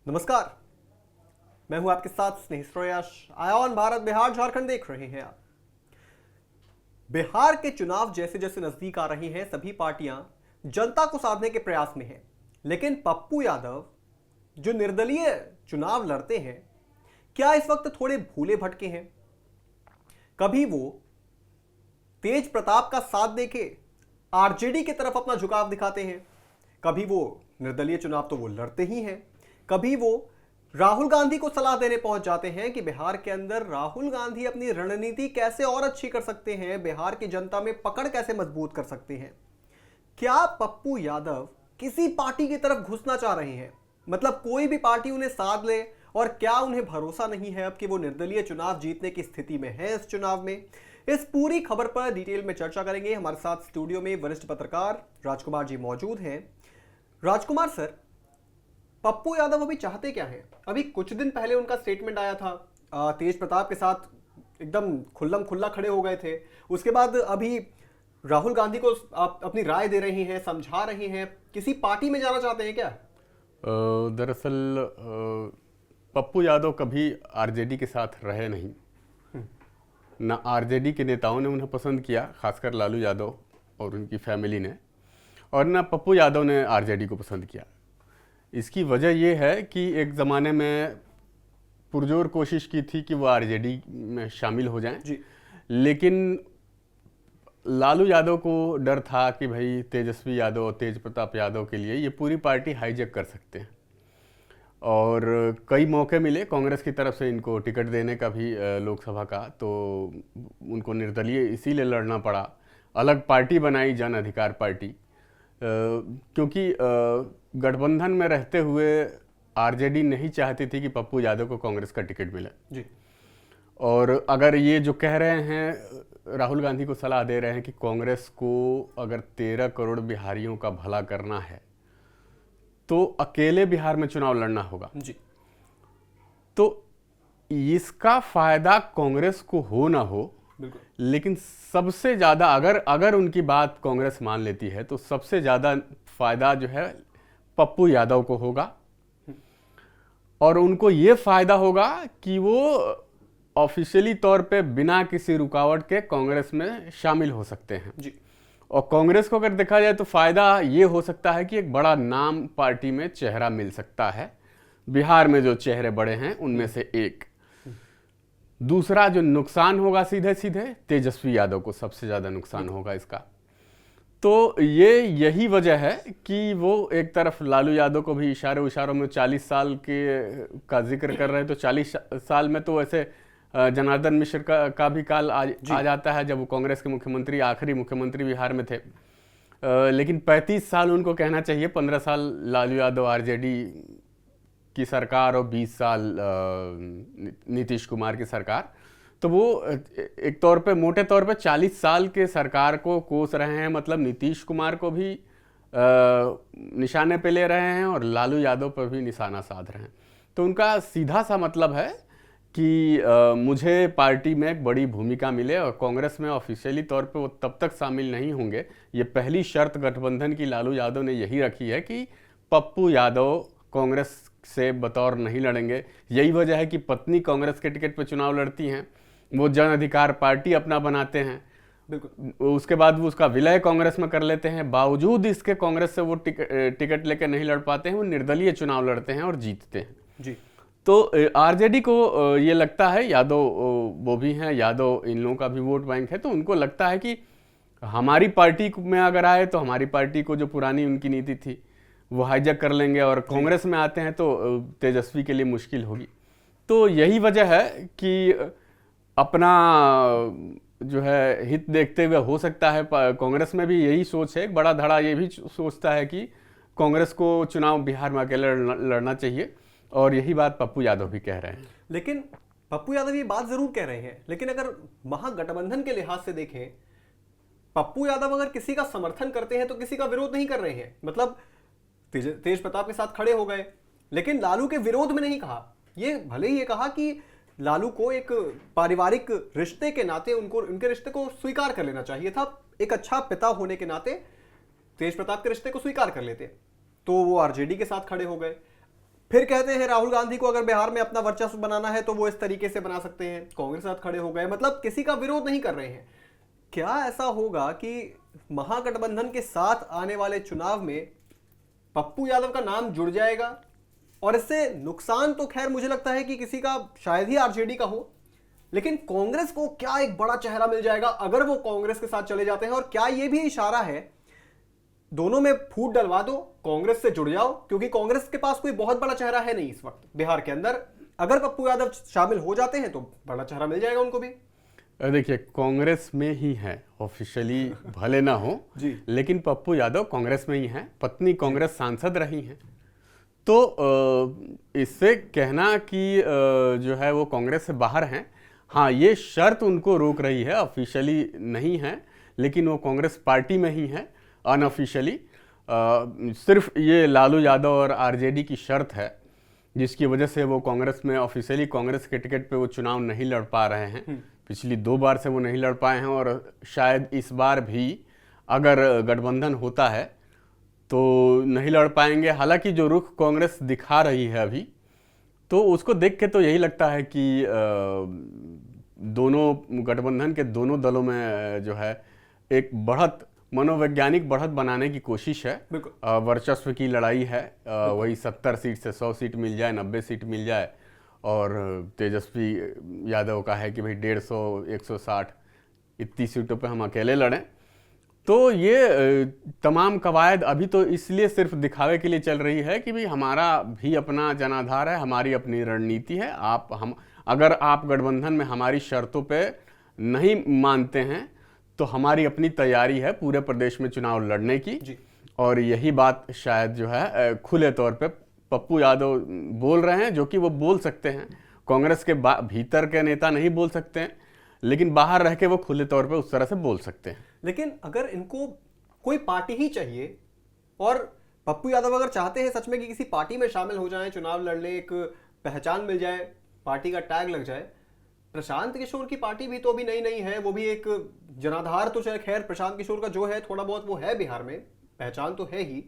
नमस्कार, मैं हूं आपके साथ स्नेह श्रेयस। आयान भारत बिहार झारखंड देख रहे हैं आप। बिहार के चुनाव जैसे जैसे नजदीक आ रही हैं, सभी पार्टियां जनता को साधने के प्रयास में हैं। लेकिन पप्पू यादव जो निर्दलीय चुनाव लड़ते हैं, क्या इस वक्त थोड़े भूले भटके हैं? कभी वो तेज प्रताप का साथ देके आरजेडी की तरफ अपना झुकाव दिखाते हैं, कभी वो निर्दलीय चुनाव तो वो लड़ते ही हैं, कभी वो राहुल गांधी को सलाह देने पहुंच जाते हैं कि बिहार के अंदर राहुल गांधी अपनी रणनीति कैसे और अच्छी कर सकते हैं, बिहार की जनता में पकड़ कैसे मजबूत कर सकते हैं। क्या पप्पू यादव किसी पार्टी की तरफ घुसना चाह रहे हैं? मतलब कोई भी पार्टी उन्हें साध ले, और क्या उन्हें भरोसा नहीं है अब कि वो निर्दलीय चुनाव जीतने की स्थिति में है इस चुनाव में? इस पूरी खबर पर डिटेल में चर्चा करेंगे। हमारे साथ स्टूडियो में वरिष्ठ पत्रकार राजकुमार जी मौजूद हैं। राजकुमार सर, पप्पू यादव अभी चाहते क्या हैं? अभी कुछ दिन पहले उनका स्टेटमेंट आया था, तेज प्रताप के साथ एकदम खुल्लम खुल्ला खड़े हो गए थे। उसके बाद अभी राहुल गांधी को आप अपनी राय दे रही हैं, समझा रही हैं। किसी पार्टी में जाना चाहते हैं क्या? दरअसल पप्पू यादव कभी आरजेडी के साथ रहे नहीं, ना आरजेडी के नेताओं ने उन्हें पसंद किया, खासकर लालू यादव और उनकी फैमिली ने, और ना पप्पू यादव ने आरजेडी को पसंद किया। इसकी वजह यह है कि एक ज़माने में पुरजोर कोशिश की थी कि वो आरजेडी में शामिल हो जाएं जी। लेकिन लालू यादव को डर था कि भाई तेजस्वी यादव और तेज प्रताप यादव के लिए ये पूरी पार्टी हाईजैक कर सकते हैं, और कई मौके मिले कांग्रेस की तरफ से इनको टिकट देने का भी लोकसभा का, तो उनको निर्दलीय इसीलिए लड़ना पड़ा। अलग पार्टी बनाई, जन अधिकार पार्टी, क्योंकि गठबंधन में रहते हुए आरजेडी नहीं चाहती थी कि पप्पू यादव को कांग्रेस का टिकट मिले जी। और अगर ये जो कह रहे हैं, राहुल गांधी को सलाह दे रहे हैं कि कांग्रेस को अगर 13 करोड़ बिहारियों का भला करना है तो अकेले बिहार में चुनाव लड़ना होगा जी। तो इसका फायदा कांग्रेस को हो ना हो, बिल्कुल। लेकिन सबसे ज़्यादा अगर उनकी बात कांग्रेस मान लेती है तो सबसे ज़्यादा फायदा जो है पप्पू यादव को होगा, और उनको ये फायदा होगा कि वो ऑफिशियली तौर पे बिना किसी रुकावट के कांग्रेस में शामिल हो सकते हैं जी। और कांग्रेस को अगर देखा जाए तो फायदा ये हो सकता है कि एक बड़ा नाम पार्टी में चेहरा मिल सकता है। बिहार में जो चेहरे बड़े हैं उनमें से एक। दूसरा जो नुकसान होगा सीधे सीधे तेजस्वी यादव को सबसे ज़्यादा नुकसान होगा इसका। तो यही वजह है कि वो एक तरफ लालू यादव को भी इशारों में 40 साल का जिक्र कर रहे हैं, तो 40 साल में तो ऐसे जनार्दन मिश्र का भी काल आ जाता है जब वो कांग्रेस के मुख्यमंत्री, आखिरी मुख्यमंत्री बिहार में थे। लेकिन 35 साल उनको कहना चाहिए, 15 साल लालू यादव आरजेडी की सरकार और 20 साल नीतीश कुमार की सरकार। तो वो एक तौर पे मोटे तौर पे 40 साल के सरकार को कोस रहे हैं, मतलब नीतीश कुमार को भी निशाने पे ले रहे हैं और लालू यादव पर भी निशाना साध रहे हैं। तो उनका सीधा सा मतलब है कि मुझे पार्टी में एक बड़ी भूमिका मिले, और कांग्रेस में ऑफिशियली तौर पे वो तब तक शामिल नहीं होंगे। ये पहली शर्त गठबंधन की लालू यादव ने यही रखी है कि पप्पू यादव कांग्रेस से बतौर नहीं लड़ेंगे। यही वजह है कि पत्नी कांग्रेस के टिकट पर चुनाव लड़ती हैं, वो जन अधिकार पार्टी अपना बनाते हैं। बिल्कुल। उसके बाद वो उसका विलय कांग्रेस में कर लेते हैं, बावजूद इसके कांग्रेस से वो टिकट लेकर नहीं लड़ पाते हैं, वो निर्दलीय चुनाव लड़ते हैं और जीतते हैं। जी। तो आरजेडी को ये लगता है, यादव वो भी हैं, यादव इन लोगों का भी वोट बैंक है, तो उनको लगता है कि हमारी पार्टी में अगर आए तो हमारी पार्टी को जो पुरानी उनकी नीति थी वो हाईजैक कर लेंगे, और कांग्रेस में आते हैं तो तेजस्वी के लिए मुश्किल होगी। तो यही वजह है कि अपना जो है हित देखते हुए हो सकता है कांग्रेस में भी यही सोच है। एक बड़ा धड़ा ये भी सोचता है कि कांग्रेस को चुनाव बिहार में अकेले लड़ना चाहिए, और यही बात पप्पू यादव भी कह रहे हैं। लेकिन पप्पू यादव ये बात जरूर कह रहे हैं, लेकिन अगर महागठबंधन के लिहाज से देखें, पप्पू यादव अगर किसी का समर्थन करते हैं तो किसी का विरोध नहीं कर रहे हैं। मतलब तेज प्रताप के साथ खड़े हो गए, लेकिन लालू के विरोध में नहीं कहा। ये भले ही ये कहा कि लालू को एक पारिवारिक रिश्ते के नाते उनके रिश्ते को स्वीकार कर लेना चाहिए था। एक अच्छा पिता होने के नाते तेज प्रताप के रिश्ते को स्वीकार कर लेते, तो वो आरजेडी के साथ खड़े हो गए। फिर कहते हैं राहुल गांधी को अगर बिहार में अपना वर्चस्व बनाना है तो वो इस तरीके से बना सकते हैं, कांग्रेस के साथ खड़े हो गए, मतलब किसी का विरोध नहीं कर रहे हैं। क्या ऐसा होगा कि महागठबंधन के साथ आने वाले चुनाव में पप्पू यादव का नाम जुड़ जाएगा? और इससे नुकसान तो खैर मुझे लगता है कि किसी का शायद ही आरजेडी का हो, लेकिन कांग्रेस को क्या एक बड़ा चेहरा मिल जाएगा अगर वो कांग्रेस के साथ चले जाते हैं। और क्या ये भी इशारा है दोनों में फूट डलवा दो, कांग्रेस से जुड़ जाओ, क्योंकि कांग्रेस के पास कोई बहुत बड़ा चेहरा है नहीं इस वक्त बिहार के अंदर। अगर पप्पू यादव शामिल हो जाते हैं तो बड़ा चेहरा मिल जाएगा उनको भी। देखिए, कांग्रेस में ही है ऑफिशियली, भले ना हो जी, लेकिन पप्पू यादव कांग्रेस में ही है, पत्नी कांग्रेस सांसद रही हैं। तो इससे कहना कि जो है वो कांग्रेस से बाहर हैं, हाँ ये शर्त उनको रोक रही है, ऑफिशियली नहीं है, लेकिन वो कांग्रेस पार्टी में ही है अनऑफिशियली। सिर्फ ये लालू यादव और आरजेडी की शर्त है जिसकी वजह से वो कांग्रेस में ऑफिशियली कांग्रेस के टिकट पे वो चुनाव नहीं लड़ पा रहे हैं। पिछली 2 बार से वो नहीं लड़ पाए हैं और शायद इस बार भी अगर गठबंधन होता है तो नहीं लड़ पाएंगे। हालांकि जो रुख कांग्रेस दिखा रही है अभी, तो उसको देख के तो यही लगता है कि दोनों गठबंधन के दोनों दलों में जो है एक बढ़त, मनोवैज्ञानिक बढ़त बनाने की कोशिश है। वर्चस्व की लड़ाई है, वही 70 सीट से 100 सीट मिल जाए, 90 सीट मिल जाए। और तेजस्वी यादव का है कि भाई 150, 160 इतनी सीटों पे हम अकेले लड़ें। तो ये तमाम कवायद अभी तो इसलिए सिर्फ दिखावे के लिए चल रही है कि भाई हमारा भी अपना जनाधार है, हमारी अपनी रणनीति है। अगर आप गठबंधन में हमारी शर्तों पे नहीं मानते हैं तो हमारी अपनी तैयारी है पूरे प्रदेश में चुनाव लड़ने की जी। और यही बात शायद जो है खुले तौर पे पप्पू यादव बोल रहे हैं, जो कि वो बोल सकते हैं। कांग्रेस के भीतर के नेता नहीं बोल सकते हैं, लेकिन बाहर रह के वो खुले तौर पे उस तरह से बोल सकते हैं। लेकिन अगर इनको कोई पार्टी ही चाहिए और पप्पू यादव अगर चाहते हैं सच में कि किसी पार्टी में शामिल हो जाएं, चुनाव लड़ने, एक पहचान मिल जाए, पार्टी का टैग लग जाए। प्रशांत किशोर की पार्टी भी तो अभी नई नई है, वो भी एक जनाधार तो चाहे खैर प्रशांत किशोर का जो है थोड़ा बहुत वो है बिहार में, पहचान तो है ही।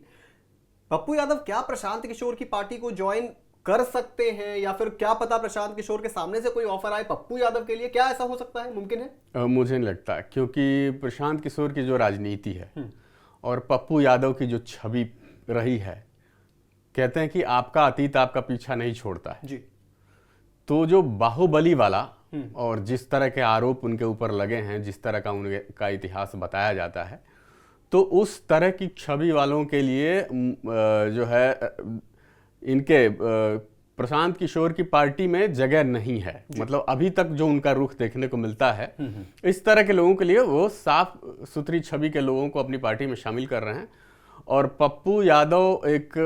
पप्पू यादव क्या प्रशांत किशोर की पार्टी को ज्वाइन कर सकते हैं, या फिर क्या पता प्रशांत किशोर के सामने से कोई ऑफर आए पप्पू यादव के लिए? क्या ऐसा हो सकता है, मुमकिन है? मुझे नहीं लगता, क्योंकि प्रशांत किशोर की जो राजनीति है और पप्पू यादव की जो छवि रही है, कहते हैं कि आपका अतीत आपका पीछा नहीं छोड़ता है जी। तो जो बाहुबली वाला और जिस तरह के आरोप उनके ऊपर लगे हैं, जिस तरह का उनका इतिहास बताया जाता है, तो उस तरह की छवि वालों के लिए जो है इनके प्रशांत किशोर की पार्टी में जगह नहीं है। मतलब अभी तक जो उनका रुख देखने को मिलता है, इस तरह के लोगों के लिए वो साफ सुथरी छवि के लोगों को अपनी पार्टी में शामिल कर रहे हैं। और पप्पू यादव एक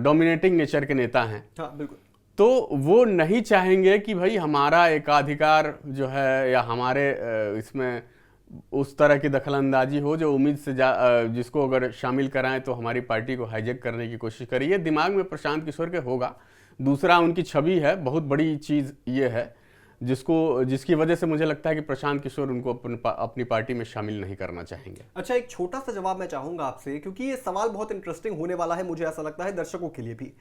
डोमिनेटिंग नेचर के नेता हैं। हाँ, बिल्कुल। तो वो नहीं चाहेंगे कि भाई हमारा एकाधिकार जो है या हमारे इसमें उस तरह की दखलंदाजी हो जो उम्मीद से जिसको अगर शामिल कराएं तो हमारी पार्टी को हाईजैक करने की कोशिश करिए। दिमाग में प्रशांत किशोर के होगा। दूसरा, उनकी छवि है, बहुत बड़ी चीज़ ये है जिसकी वजह से मुझे लगता है कि प्रशांत किशोर उनको अपनी पार्टी में शामिल नहीं करना चाहेंगे। अच्छा, एक छोटा सा जवाब मैं चाहूंगा आपसे, क्योंकि ये सवाल बहुत इंटरेस्टिंग होने वाला है, मुझे ऐसा लगता है दर्शकों के लिए भी।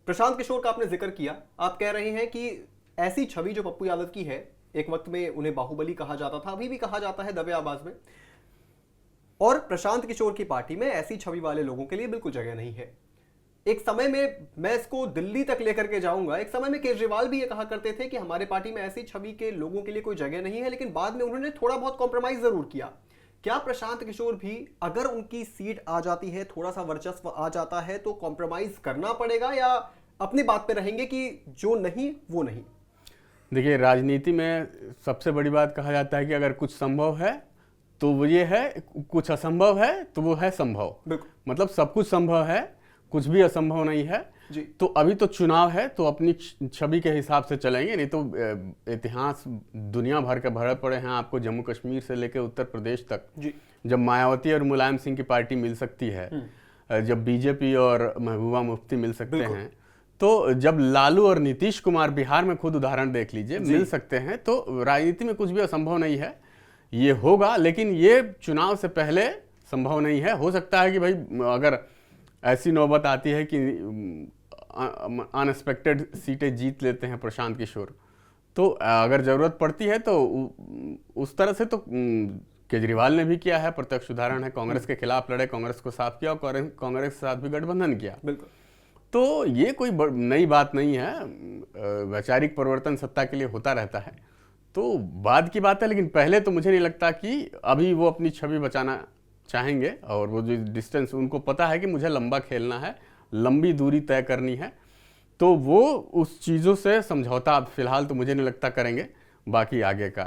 प्रशांत किशोर का आपने जिक्र किया, आप कह रहे हैं कि ऐसी छवि जो पप्पू यादव की है, एक वक्त में उन्हें बाहुबली कहा जाता था, अभी भी कहा जाता है दबे आवाज में, और प्रशांत किशोर की पार्टी में ऐसी छवि वाले लोगों के लिए बिल्कुल जगह नहीं है। एक समय में, मैं इसको दिल्ली तक लेकर के जाऊंगा, एक समय में केजरीवाल भी ये कहा करते थे कि हमारे पार्टी में ऐसी छवि के लोगों के लिए कोई जगह नहीं है, लेकिन बाद में उन्होंने थोड़ा बहुत कॉम्प्रोमाइज जरूर किया। क्या प्रशांत किशोर भी, अगर उनकी सीट आ जाती है, थोड़ा सा वर्चस्व आ जाता है, तो कॉम्प्रोमाइज करना पड़ेगा या अपनी बात पे रहेंगे कि जो नहीं वो नहीं? देखिए, राजनीति में सबसे बड़ी बात कहा जाता है कि अगर कुछ संभव है तो वो ये है, कुछ असंभव है तो वो है संभव। मतलब सब कुछ संभव है, कुछ भी असंभव नहीं है जी। तो अभी तो चुनाव है, तो अपनी छवि के हिसाब से चलेंगे, नहीं तो इतिहास दुनिया भर के भरे पड़े हैं आपको, जम्मू कश्मीर से लेकर उत्तर प्रदेश तक जी। जब मायावती और मुलायम सिंह की पार्टी मिल सकती है, जब बीजेपी और महबूबा मुफ्ती मिल सकते हैं, तो जब लालू और नीतीश कुमार, बिहार में खुद उदाहरण देख लीजिए, मिल सकते हैं, तो राजनीति में कुछ भी असंभव नहीं है। ये होगा, लेकिन ये चुनाव से पहले संभव नहीं है। हो सकता है कि भाई अगर ऐसी नौबत आती है कि अनएक्सपेक्टेड सीटें जीत लेते हैं प्रशांत किशोर, तो अगर जरूरत पड़ती है तो उस तरह से तो केजरीवाल ने भी किया है, प्रत्यक्ष उदाहरण है, कांग्रेस के खिलाफ लड़े, कांग्रेस को साफ किया और कांग्रेस के साथ भी गठबंधन किया। बिल्कुल। तो ये कोई नई बात नहीं है, वैचारिक परिवर्तन सत्ता के लिए होता रहता है, तो बाद की बात है। लेकिन पहले तो मुझे नहीं लगता कि अभी वो अपनी छवि बचाना चाहेंगे, और वो जो डिस्टेंस, उनको पता है कि मुझे लंबा खेलना है, लंबी दूरी तय करनी है, तो वो उस चीज़ों से समझौता फिलहाल तो मुझे नहीं लगता करेंगे। बाकी आगे का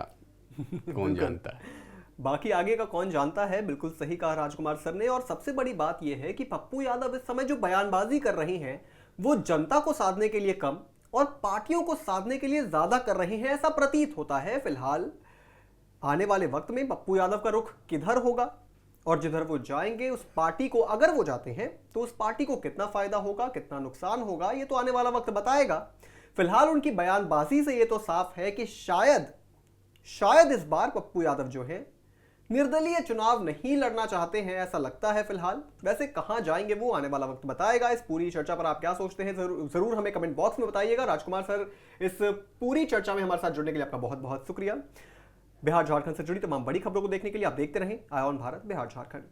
कौन जानता है। बाकी आगे का कौन जानता है, बिल्कुल सही कहा राजकुमार सर ने। और सबसे बड़ी बात यह है कि पप्पू यादव इस समय जो बयानबाजी कर रही हैं वो जनता को साधने के लिए कम और पार्टियों को साधने के लिए ज्यादा कर रही हैं, ऐसा प्रतीत होता है। फिलहाल आने वाले वक्त में पप्पू यादव का रुख किधर होगा और जिधर वो जाएंगे उस पार्टी को, अगर वो जाते हैं तो उस पार्टी को कितना फायदा होगा, कितना नुकसान होगा, ये तो आने वाला वक्त बताएगा। फिलहाल उनकी बयानबाजी से ये तो साफ है कि शायद इस बार पप्पू यादव जो है निर्दलीय चुनाव नहीं लड़ना चाहते हैं, ऐसा लगता है फिलहाल। वैसे कहां जाएंगे वो आने वाला वक्त बताएगा। इस पूरी चर्चा पर आप क्या सोचते हैं जरूर हमें कमेंट बॉक्स में बताइएगा। राजकुमार सर, इस पूरी चर्चा में हमारे साथ जुड़ने के लिए आपका बहुत बहुत शुक्रिया। बिहार झारखंड से जुड़ी तमाम बड़ी खबरों को देखने के लिए आप देखते रहें आय ऑन भारत बिहार झारखंड।